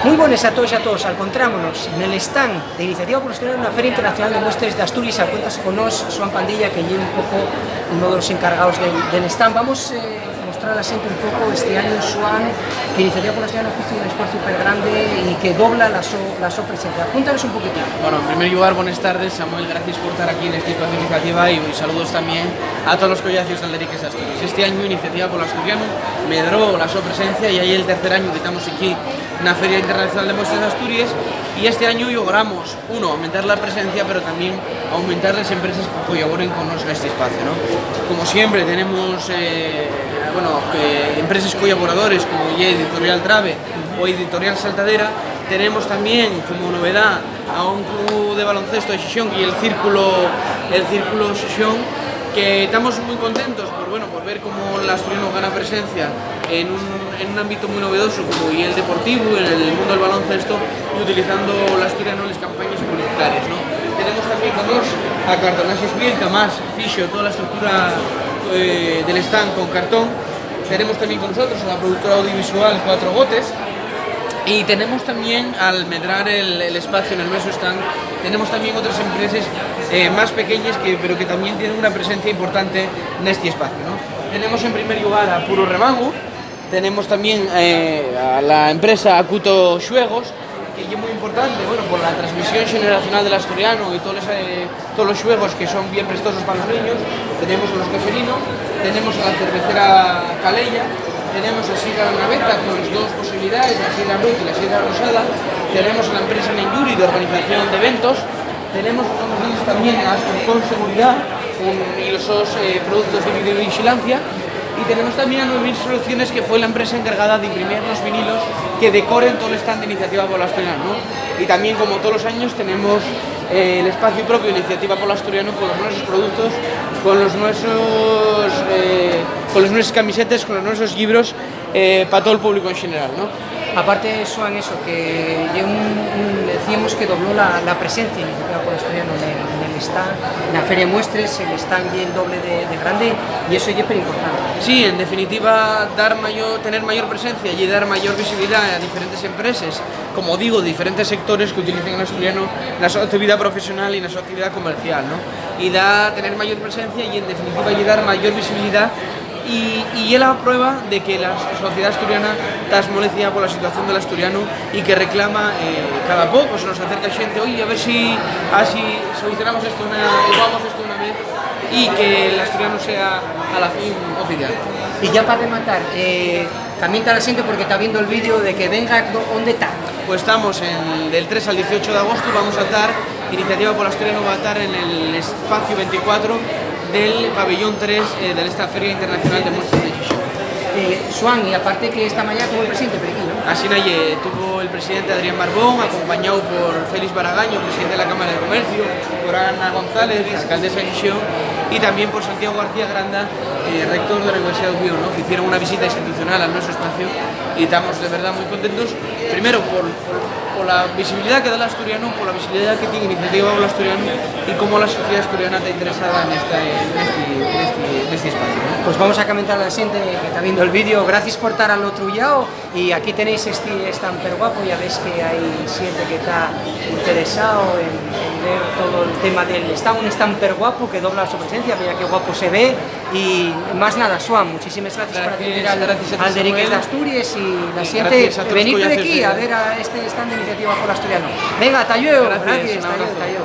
Muy buenas a todos y a todos, encontrámonos en el stand de Iniciativa por Asturiano, una Feria Internacional de Muestres de Asturias. A cuentas con nos, Joan Pandilla, que lleva un poco uno de los encargados del stand. Vamos a mostrar a gente un poco este año, Joan, que Iniciativa por Asturiano hizo un esfuerzo súper grande y que dobla la so presencia. Cuéntanos un poquito. Bueno, en primer lugar, buenas tardes, Samuel, gracias por estar aquí en esta espacio de Iniciativa y saludos también a todos los collacios del Deriques de Asturias. Este año Iniciativa por Asturiano medró la so presencia y ahí el tercer año que estamos aquí en la Feria Internacional de Muestras de Asturias, y este año logramos, uno, aumentar la presencia, pero también aumentar las empresas que colaboren con nosotros en este espacio, ¿no? Como siempre tenemos empresas colaboradores como Editorial Trave o Editorial Saltadera. Tenemos también como novedad a un club de baloncesto de Xixón y el Círculo Xixón, que estamos muy contentos por ver cómo el asturiano gana presencia en un ámbito muy novedoso como el deportivo, en el mundo del baloncesto, y utilizando el asturiano en las campañas publicitarias, ¿no? Tenemos también con nosotros a Cartonaxes Biel, que más fijo toda la estructura del stand con cartón. Tenemos también con nosotros a la productora audiovisual Cuatro Gotes. Y tenemos también, al medrar el espacio en el nuestro stand, tenemos también otras empresas más pequeñas pero que también tienen una presencia importante en este espacio, ¿no? Tenemos en primer lugar a Puro Remango, tenemos también a la empresa Acuto Xuegos, que es muy importante, por la transmisión generacional del asturiano y todos los xuegos que son bien prestosos para los niños. Tenemos a los Caferinos, tenemos a la cervecera Calella, tenemos a Sidra Naveta con las dos posibilidades, la Sidra Brut y la Sidra Rosada. Tenemos a la empresa Nenjuri de organización de eventos. Tenemos también a Asturcon Seguridad y los productos de videovigilancia. Y tenemos también a 9000 Soluciones, que fue la empresa encargada de imprimir los vinilos que decoren todo el stand de Iniciativa por el Asturiano, ¿no? Y también, como todos los años, tenemos el espacio propio de Iniciativa por el Asturiano con los nuestros productos, con los nuestros camisetas, con los nuestros libros para todo el público en general, ¿no? Aparte, Joan, eso, que decíamos que dobló la presencia de Iniciativa por el Asturiano en el stand, en la Feria de Muestres, el stand bien doble de grande, y eso es súper importante. Sí, en definitiva, tener mayor presencia y dar mayor visibilidad a diferentes empresas, como digo, diferentes sectores que utilicen el asturiano en su actividad profesional y en su actividad comercial, ¿no? Y tener mayor presencia y, en definitiva, dar mayor visibilidad. Y es la prueba de que la sociedad asturiana está esmolecida por la situación del asturiano y que reclama cada poco, se nos acerca gente, oye, a ver si solucionamos esto igualamos esto una vez, y que el asturiano sea a la fin oficial. Y ya para rematar, también está la gente porque está viendo el vídeo de que venga, ¿dónde está? Pues estamos del 3 al 18 de agosto, vamos a estar, Iniciativa por el Asturiano va a estar en el espacio 24 del pabellón 3 de esta Feria Internacional de Muestras de Xixón. Joan, y aparte que esta mañana tuvo el presidente por aquí, ¿no? Así tuvo el presidente Adrián Barbón, acompañado por Félix Baragaño, presidente de la Cámara de Comercio, por Ana González, alcaldesa de Xixón, y también por Santiago García Granda, rector de la Universidad de Oviedo, ¿no? Que hicieron una visita institucional a nuestro espacio y estamos de verdad muy contentos, primero por la visibilidad que da el asturiano, por la visibilidad que tiene Iniciativa por el Asturiano y cómo la sociedad asturiana está interesada en este espacio, ¿no? Pues vamos a comentar a la gente que está viendo el vídeo. Gracias por estar al otro lado, y aquí tenéis este stand per guapo. Ya ves que hay gente que está interesado en ver todo el tema del stand, un stand per guapo que dobla su presencia, mira qué guapo se ve. Y más nada, Joan, muchísimas gracias por atender al Deriques de Asturias, y la gente venir por aquí a ver a este stand de Iniciativa por el Asturiano. Venga, tallueo, gracias, tallueo.